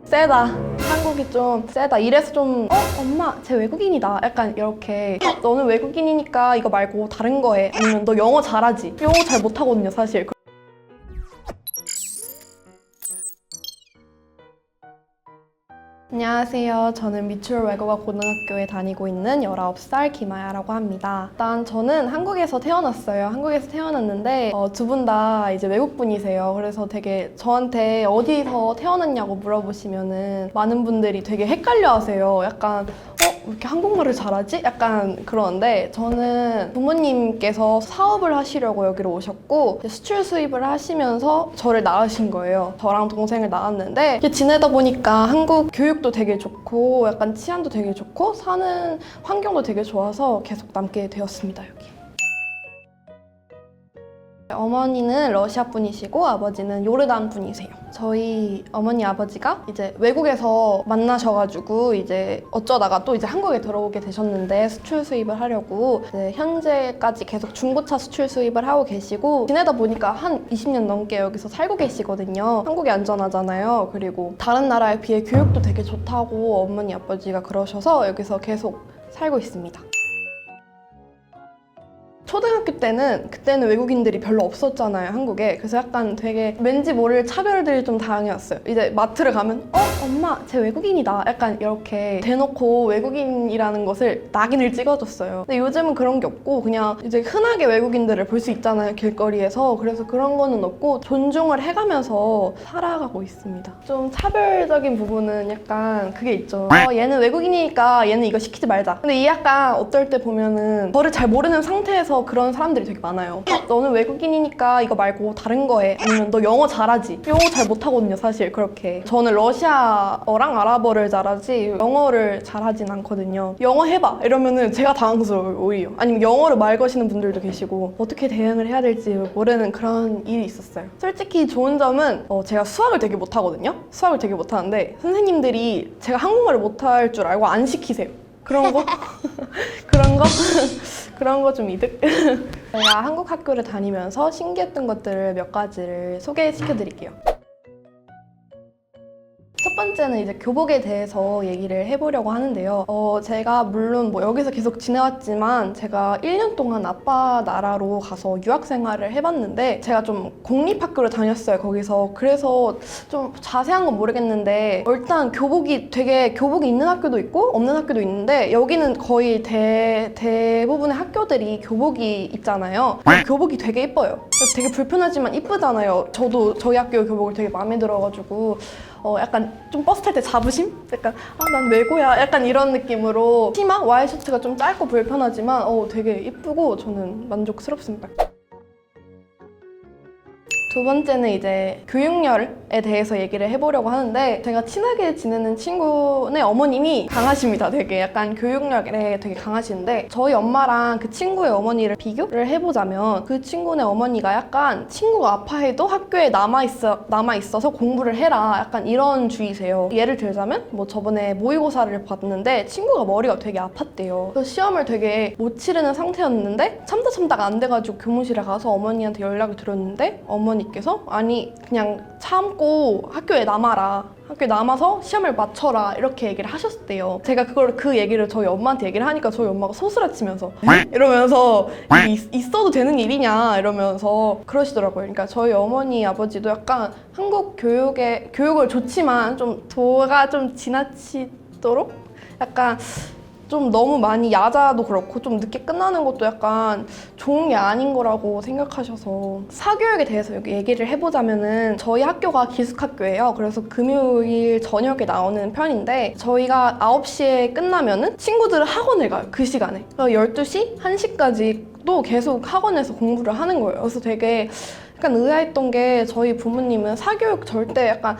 세다. 한국이 좀 세다. 이래서 좀 엄마 쟤 외국인이다. 약간 이렇게 너는 외국인이니까 이거 말고 다른 거 해. 아니면 너 영어 잘하지. 영어 잘 못하거든요 사실. 안녕하세요. 저는 미추홀 외국어 고등학교에 다니고 있는 19살 김아야라고 합니다. 일단 저는 한국에서 태어났어요. 한국에서 태어났는데 두 분 다 이제 외국분이세요. 그래서 되게 저한테 어디서 태어났냐고 물어보시면은 많은 분들이 되게 헷갈려 하세요. 약간 왜 이렇게 한국말을 잘하지? 약간 그러는데 저는 부모님께서 사업을 하시려고 여기로 오셨고 수출 수입을 하시면서 저를 낳으신 거예요. 저랑 동생을 낳았는데 이렇게 지내다 보니까 한국 교육도 되게 좋고 약간 치안도 되게 좋고 사는 환경도 되게 좋아서 계속 남게 되었습니다, 여기. 어머니는 러시아 분이시고 아버지는 요르단 분이세요. 저희 어머니 아버지가 이제 외국에서 만나셔가지고 이제 어쩌다가 또 이제 한국에 들어오게 되셨는데 수출 수입을 하려고 이제 현재까지 계속 중고차 수출 수입을 하고 계시고 지내다 보니까 한 20년 넘게 여기서 살고 계시거든요. 한국이 안전하잖아요. 그리고 다른 나라에 비해 교육도 되게 좋다고 어머니 아버지가 그러셔서 여기서 계속 살고 있습니다. 초등학교 때는 그때는 외국인들이 별로 없었잖아요, 한국에. 그래서 약간 되게 왠지 모를 차별들이 좀 당해왔어요. 이제 마트를 가면 엄마 쟤 외국인이다. 약간 이렇게 대놓고 외국인이라는 것을 낙인을 찍어줬어요. 근데 요즘은 그런 게 없고 그냥 이제 흔하게 외국인들을 볼 수 있잖아요, 길거리에서. 그래서 그런 거는 없고 존중을 해가면서 살아가고 있습니다. 좀 차별적인 부분은 약간 그게 있죠. 얘는 외국인이니까 얘는 이거 시키지 말자. 근데 이 약간 어떨 때 보면은 저를 잘 모르는 상태에서 그런 사람들이 되게 많아요. 너는 외국인이니까 이거 말고 다른 거 해. 아니면 너 영어 잘하지. 영어 잘 못하거든요, 사실 그렇게. 저는 러시아어랑 아랍어를 잘하지 영어를 잘하진 않거든요. 영어 해봐 이러면은 제가 당황스러워요, 오히려. 아니면 영어를 말 거시는 분들도 계시고 어떻게 대응을 해야 될지 모르는 그런 일이 있었어요. 솔직히 좋은 점은 제가 수학을 되게 못하거든요. 수학을 되게 못하는데 선생님들이 제가 한국말을 못할 줄 알고 안 시키세요. 그런 거? 그런 거 좀 이득? 제가 한국 학교를 다니면서 신기했던 것들을 몇 가지를 소개시켜 드릴게요. 첫 번째는 이제 교복에 대해서 얘기를 해보려고 하는데요. 제가 물론 뭐 여기서 계속 지내왔지만 제가 1년 동안 아빠 나라로 가서 유학 생활을 해봤는데 제가 좀 공립학교를 다녔어요, 거기서. 그래서 좀 자세한 건 모르겠는데 일단 교복이 있는 학교도 있고 없는 학교도 있는데 여기는 거의 대부분의 학교들이 교복이 있잖아요. 교복이 되게 예뻐요. 되게 불편하지만 이쁘잖아요. 저도 저희 학교 교복을 되게 마음에 들어가지고 약간 좀 버스 탈 때 자부심? 약간 난 외고야 약간 이런 느낌으로 치마, 와이셔츠가 좀 짧고 불편하지만 되게 이쁘고 저는 만족스럽습니다. 두 번째는 이제 교육열에 대해서 얘기를 해보려고 하는데 제가 친하게 지내는 친구네 어머님이 강하십니다. 되게 약간 교육열에 되게 강하시는데 저희 엄마랑 그 친구의 어머니를 비교를 해보자면 그 친구네 어머니가 약간 친구가 아파해도 학교에 남아있어서 공부를 해라 약간 이런 주의세요. 예를 들자면 뭐 저번에 모의고사를 봤는데 친구가 머리가 되게 아팠대요. 그래서 시험을 되게 못 치르는 상태였는데 참다가 안 돼가지고 교무실에 가서 어머니한테 연락을 드렸는데 어머니께서 아니 그냥 참고 학교에 남아서 시험을 맞춰라 이렇게 얘기를 하셨대요. 제가 그 얘기를 저희 엄마한테 얘기를 하니까 저희 엄마가 소스라치면서 이러면서 있어도 되는 일이냐 이러면서 그러시더라고요. 그러니까 저희 어머니 아버지도 약간 한국 교육을 좋지만 좀 도가 좀 지나치도록 약간 좀 너무 많이 야자도 그렇고 좀 늦게 끝나는 것도 약간 좋은 게 아닌 거라고 생각하셔서 사교육에 대해서 여기 얘기를 해보자면은 저희 학교가 기숙학교예요. 그래서 금요일 저녁에 나오는 편인데 저희가 9시에 끝나면은 친구들은 학원을 가요. 그 시간에. 12시, 1시까지 또 계속 학원에서 공부를 하는 거예요. 그래서 되게 약간 의아했던 게 저희 부모님은 사교육 절대 약간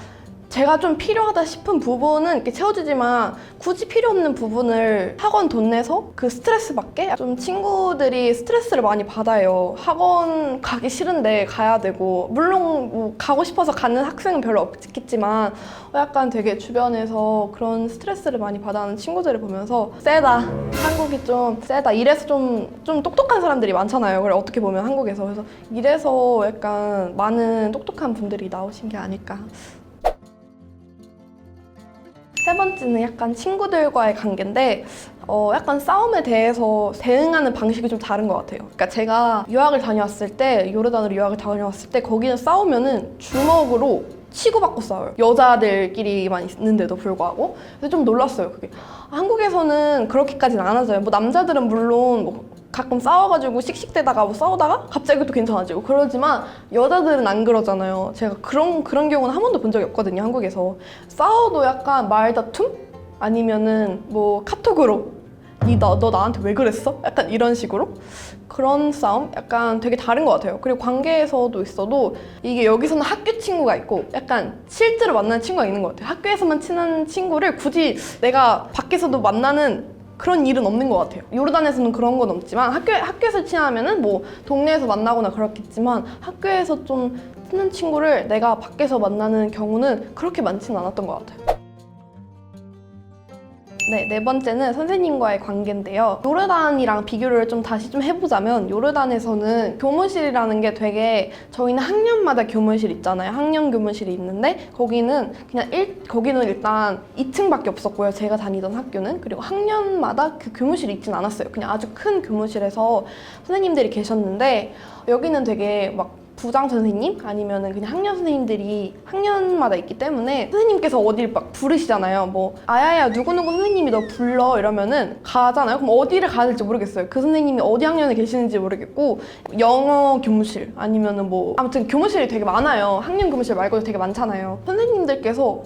제가 좀 필요하다 싶은 부분은 이렇게 채워주지만 굳이 필요 없는 부분을 학원 돈 내서 그 스트레스 받게 좀 친구들이 스트레스를 많이 받아요. 학원 가기 싫은데 가야 되고 물론 뭐 가고 싶어서 가는 학생은 별로 없겠지만 약간 되게 주변에서 그런 스트레스를 많이 받아하는 친구들을 보면서 세다. 한국이 좀 세다. 이래서 좀 똑똑한 사람들이 많잖아요. 그래 어떻게 보면 한국에서. 그래서 이래서 약간 많은 똑똑한 분들이 나오신 게 아닐까. 세 번째는 약간 친구들과의 관계인데 약간 싸움에 대해서 대응하는 방식이 좀 다른 것 같아요. 그러니까 제가 유학을 다녀왔을 때, 요르단으로 유학을 다녀왔을 때 거기는 싸우면은 주먹으로 치고받고 싸워요. 여자들끼리만 있는데도 불구하고. 그래서 좀 놀랐어요, 그게. 한국에서는 그렇게까지는 안 하잖아요. 뭐 남자들은 물론 뭐 가끔 싸워가지고 씩씩대다가 뭐 싸우다가 갑자기 또 괜찮아지고 그러지만 여자들은 안 그러잖아요. 제가 그런 경우는 한 번도 본 적이 없거든요, 한국에서. 싸워도 약간 말다툼? 아니면은 뭐 카톡으로 너 나한테 왜 그랬어? 약간 이런 식으로 그런 싸움? 약간 되게 다른 것 같아요. 그리고 관계에서도 있어도 이게 여기서는 학교 친구가 있고 약간 실제로 만나는 친구가 있는 것 같아요. 학교에서만 친한 친구를 굳이 내가 밖에서도 만나는 그런 일은 없는 것 같아요. 요르단에서는 그런 건 없지만 학교에서 친하면은 뭐 동네에서 만나거나 그렇겠지만 학교에서 좀 친한 친구를 내가 밖에서 만나는 경우는 그렇게 많지는 않았던 것 같아요. 네 번째는 선생님과의 관계인데요. 요르단이랑 비교를 다시 해보자면 요르단에서는 교무실이라는 게 되게 저희는 학년마다 교무실 있잖아요. 학년 교무실이 있는데 거기는 일단 2층밖에 없었고요. 제가 다니던 학교는. 그리고 학년마다 그 교무실이 있진 않았어요. 그냥 아주 큰 교무실에서 선생님들이 계셨는데 여기는 되게 막 부장 선생님 아니면은 그냥 학년 선생님들이 학년마다 있기 때문에 선생님께서 어딜 막 부르시잖아요. 뭐 아야야 누구누구 선생님이 너 불러 이러면은 가잖아요. 그럼 어디를 가야 될지 모르겠어요. 그 선생님이 어디 학년에 계시는지 모르겠고 영어 교무실 아니면은 뭐 아무튼 교무실이 되게 많아요. 학년 교무실 말고도 되게 많잖아요. 선생님들께서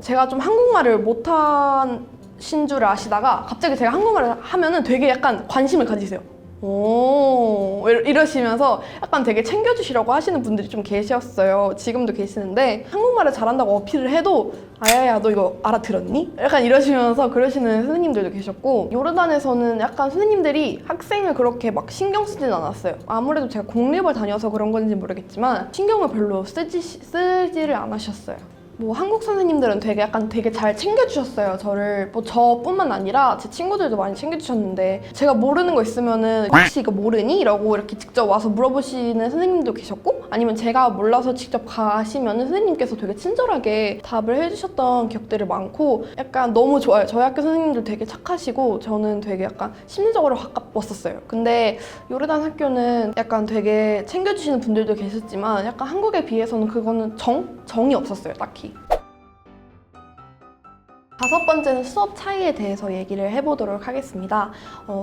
제가 좀 한국말을 못하신 줄 아시다가 갑자기 제가 한국말을 하면은 되게 약간 관심을 가지세요. 오, 이러시면서 약간 되게 챙겨주시려고 하시는 분들이 좀 계셨어요. 지금도 계시는데 한국말을 잘한다고 어필을 해도 아야야 너 이거 알아들었니? 약간 이러시면서 그러시는 선생님들도 계셨고 요르단에서는 약간 선생님들이 학생을 그렇게 막 신경 쓰진 않았어요. 아무래도 제가 공립을 다녀서 그런 건지 모르겠지만 신경을 별로 쓰지를 않으셨어요. 뭐 한국 선생님들은 되게 잘 챙겨주셨어요. 저를 뭐 저뿐만 아니라 제 친구들도 많이 챙겨주셨는데 제가 모르는 거 있으면은 혹시 이거 모르니? 라고 이렇게 직접 와서 물어보시는 선생님도 계셨고 아니면 제가 몰라서 직접 가시면은 선생님께서 되게 친절하게 답을 해주셨던 기억들이 많고 약간 너무 좋아요. 저희 학교 선생님들 되게 착하시고 저는 되게 약간 심리적으로 가까웠었어요. 근데 요르단 학교는 약간 되게 챙겨주시는 분들도 계셨지만 약간 한국에 비해서는 그거는 정이 없었어요, 딱히. 다섯 번째는 수업 차이에 대해서 얘기를 해보도록 하겠습니다.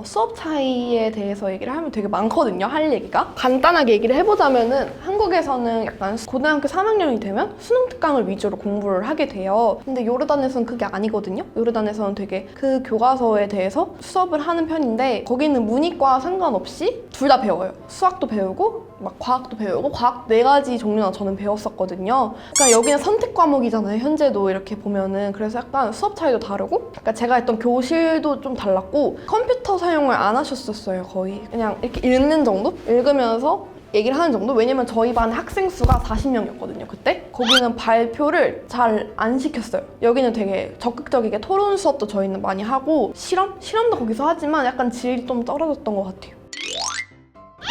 수업 차이에 대해서 얘기를 하면 되게 많거든요, 할 얘기가. 간단하게 얘기를 해보자면은 한국에서는 약간 고등학교 3학년이 되면 수능 특강을 위주로 공부를 하게 돼요. 근데 요르단에서는 그게 아니거든요. 요르단에서는 되게 그 교과서에 대해서 수업을 하는 편인데 거기는 문이과 상관없이 둘 다 배워요. 수학도 배우고 막 과학도 배우고 과학 4가지 종류나 저는 배웠었거든요. 그러니까 여기는 선택 과목이잖아요, 현재도 이렇게 보면은. 그래서 약간 수업 차이도 다르고 그러니까 제가 했던 교실도 좀 달랐고 컴퓨터 사용을 안 하셨었어요. 거의 그냥 이렇게 읽는 정도? 읽으면서 얘기를 하는 정도? 왜냐면 저희 반 학생 수가 40명이었거든요, 그때. 거기는 발표를 잘 안 시켰어요. 여기는 되게 적극적이게 토론 수업도 저희는 많이 하고 실험도 거기서 하지만 약간 질이 좀 떨어졌던 것 같아요.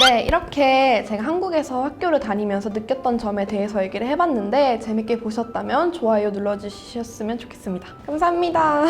네, 이렇게 제가 한국에서 학교를 다니면서 느꼈던 점에 대해서 얘기를 해봤는데 재밌게 보셨다면 좋아요 눌러주셨으면 좋겠습니다. 감사합니다.